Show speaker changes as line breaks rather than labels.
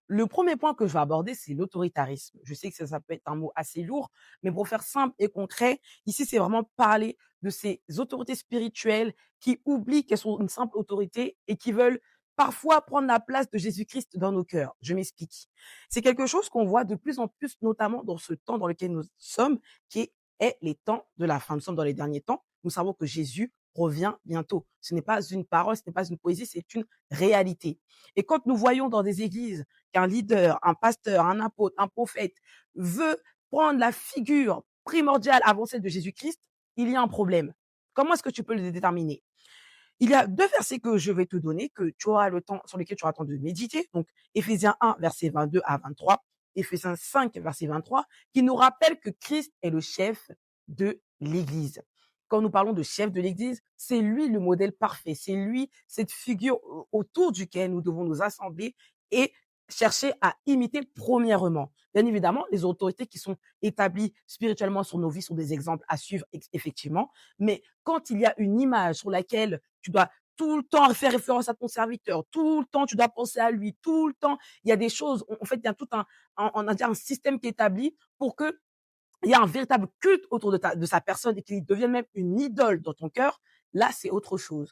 Le premier point que je vais aborder, c'est l'autoritarisme. Je sais que ça peut être un mot assez lourd, mais pour faire simple et concret, ici, c'est vraiment parler de ces autorités spirituelles qui oublient qu'elles sont une simple autorité et qui veulent parfois prendre la place de Jésus-Christ dans nos cœurs. Je m'explique. C'est quelque chose qu'on voit de plus en plus, notamment dans ce temps dans lequel nous sommes, qui est les temps de la fin. Nous sommes dans les derniers temps. Nous savons que Jésus revient bientôt. Ce n'est pas une parole, ce n'est pas une poésie, c'est une réalité. Et quand nous voyons dans des églises qu'un leader, un pasteur, un apôtre, un prophète veut prendre la figure primordiale avant celle de Jésus-Christ, il y a un problème. Comment est-ce que tu peux le déterminer? Il y a 2 versets que je vais te donner, que tu auras le temps sur lesquels tu auras le temps de méditer. Donc, Éphésiens 1, verset 22 à 23, Éphésiens 5, verset 23, qui nous rappelle que Christ est le chef de l'Église. Quand nous parlons de chef de l'Église, c'est lui le modèle parfait. C'est lui, cette figure autour duquel nous devons nous assembler et chercher à imiter premièrement. Bien évidemment, les autorités qui sont établies spirituellement sur nos vies sont des exemples à suivre, effectivement. Mais quand il y a une image sur laquelle tu dois tout le temps faire référence à ton serviteur, tout le temps tu dois penser à lui, tout le temps il y a des choses, en fait, il y a tout on a dit un système qui est établi pour que il y a un véritable culte autour de sa personne et qu'il devienne même une idole dans ton cœur. Là, c'est autre chose.